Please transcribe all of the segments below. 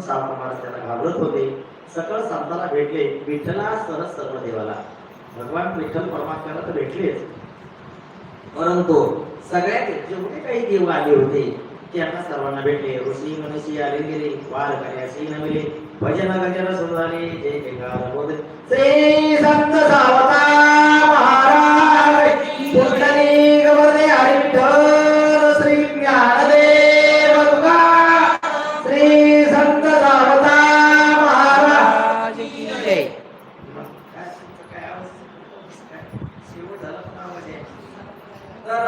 सावता महाराज त्याला घाबरत होते. सकळ संताला भेटले. विठ्ठला सरस सर्व देवाला. भगवान विठ्ठल परमात्म्याला तर भेटलेच, परंतु सगळ्यात जेवढे काही देव आले होते त्यांना सर्वांना भेटले. ऋषी मनुष्य आले गेले, वार कार्यासी नवले, भजन गजर सुधारे, जय जयकार बोध श्री संत सावता महाराज पुंडलिक वरदे हरिविठ्ठल श्री ज्ञानदेव तुका श्री संत सावता महाराज की जय. तर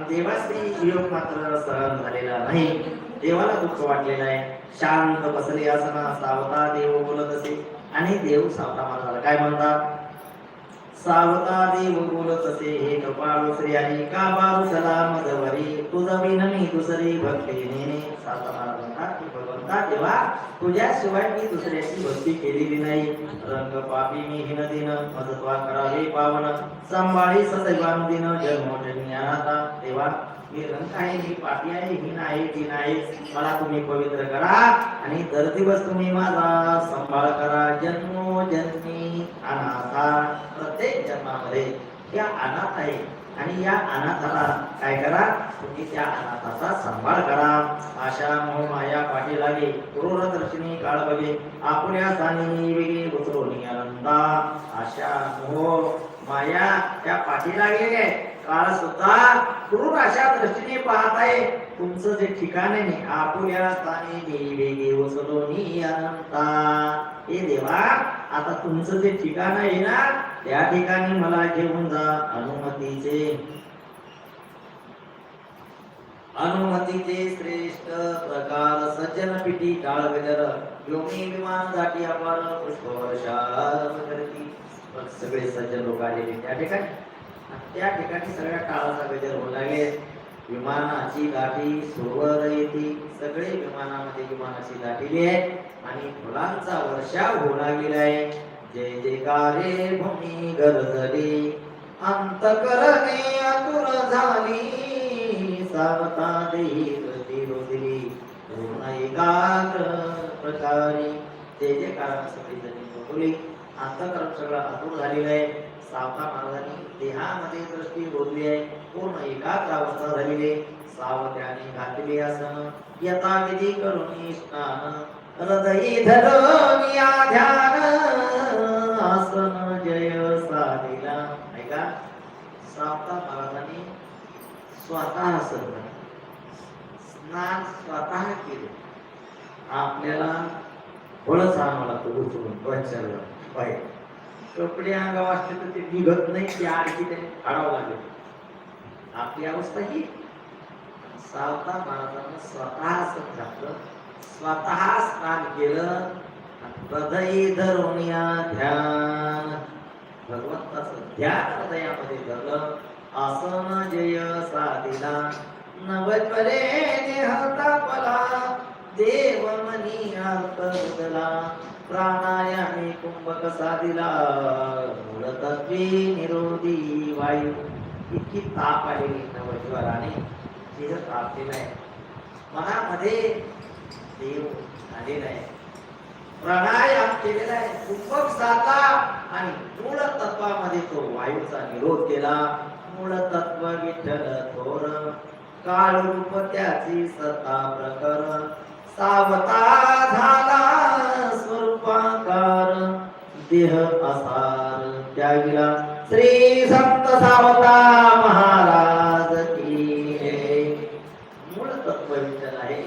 देवाशी योग मात्र सहन झालेला नाही. देवाला दुःख वाटलेलं आहे. शांत बसले असना सावता देव बोलत असे. आणि देव सावता महाराजाला काय म्हणतात? सावता देव बोलत असे, हे कृपाळू श्री हरी का बारू सलाम जवरी तुझ विनमी दुसरी भक्ती नेने. सावता महाराज म्हणतात की भगवंता देवा, तुझ्याशिवाय मी दुसऱ्याची भक्ती केलेली नाही. रंग पापी मी हिनदिन मजत्वा करावे पावन संभाळी सदैवानुदिन जन्मोजन्मी अनाथा. देवा मी रंग आहे, मी पापी आहे, हीन आहे, दीन आहे. मला तुम्ही पवित्र करा आणि दर दिवस तुम्ही माझा संभाळ करा. जन्मोजन्मी अनाथा, प्रत्येक जन्मामध्ये या अनाथ आहे आणि या अनाथाला काय करा? तुम्ही त्या अनाथाचा सांभाळ करा. आशा मोह माया पाठी लागे, क्रूर दर्शनी काळ बघे, आपुल्या सानी वेगे उतरोनी आनंदा. आशा मोह माया त्या पाठी लागलेले काळ सुद्धा क्रूर अशा दृष्टीने पाहत आहे. तुमचं जे ठिकाण आहे आपुल्या स्थानी वेगे उचलोनी अनंता. हे देवा, आता तुमचं जे ठिकाण आहे ना त्या ठिकाणी मला घेऊन जा. अनुमतीचे श्रेष्ठ प्रकार सज्जन पिटी काळ गजर योमी विमान जाती अपार पुष्पवर्षार करती. सगळे सज्जन लोक आलेले त्या ठिकाणी. त्या ठिकाणी सगळ्या टाळाचा गजर होऊ लागले. विमानाची दाटी सुरवर येते. सगळे विमानामध्ये विमानाची दाटीली आहे आणि फुलांचा वर्षाव होऊ लागलेला आहे. जय जयकारे भूमी गरजली, अंतकरणे आतुर झाली. सावता देही कृती रोजली, पूर्ण एकाग्र प्रकारे. जय जयकाराने सगळी जणी बोलली. अंतकरण सगळं आतुर झालेलं आहे. सावता महाराजांनी देहामध्ये दृष्टी रोधली आहे. पूर्ण एकाग्र अवस्था झालेली आहे. सावत्याने घातले आसन, यथाविधी करून स्नान, हृदयी धरून या ध्यान. आसन जय साधिला. ऐका, सावता महाराजांनी स्वतः स्नान स्वतः केले. आपल्याला फळच आणावं लागतं उचलून पंचायला बाहेर. कपडे अंगावर असले तर ते निघत नाही, ते आणखी त्याने काढावं लागेल. आपली अवस्था ही. सावता महाराजांना स्वतः घातलं, स्वतः स्नान केलं. हृदय धरून या ध्यान, भगवंताचं ध्यान हृदयामध्ये धरलं. आसन जय साधिला, नवकले देह तापला, देव मनी अंतरला. प्राणायामी कुंभक साधिला, मूलतत्वे निरोधी वायू. इतकी ताप आलेली नवज्वराने, तिथं ताप दिलाय. मनामध्ये देव आलेला आहे. प्राणायाम केलेला आहे. कुंभक साधला आणि मूळ तत्वामध्ये तो वायूचा निरोध केला. मूळ तत्व विठ्ठल थोर, काळ रूप त्याची सत्ता प्रकरण. सावता झाला स्वरूपाकार, देह असार त्यागिला. श्री संत सावता महाराज की जय. मूळ तत्व विठ्ठल आहे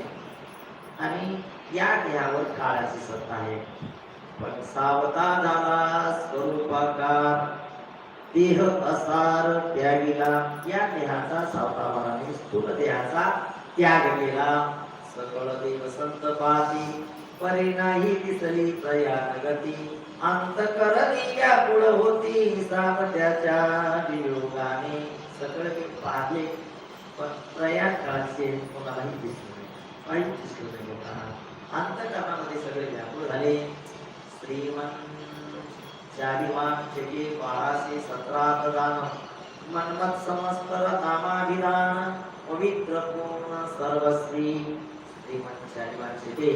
आणि या देहावर काळाची सत्ता आहे. पण सावता झाला स्वरूपाकार, देह असार त्यागिला. या देहाचा सावता महाराजांनी स्थूल देहाचा त्याग केला. सकळ देव संत पाती, परिणाही दिसली प्रयाण गती. अंतकरणी व्याकुळ होती, सावत्याच्या वियोगाने. सकळ देव पाहले पण प्रयाण काळाचे कोणालाही दिसले नाही, काहीच दिसलं नाही लोकांना. अंतकरणामध्ये सगळे व्याकुळ झाले. श्रीमंत चारिमान चके 1217 दान, मनमत समस्त नामाभिधान, पवित्र पूर्ण सर्वश्री. श्रीमंत चारिमान चके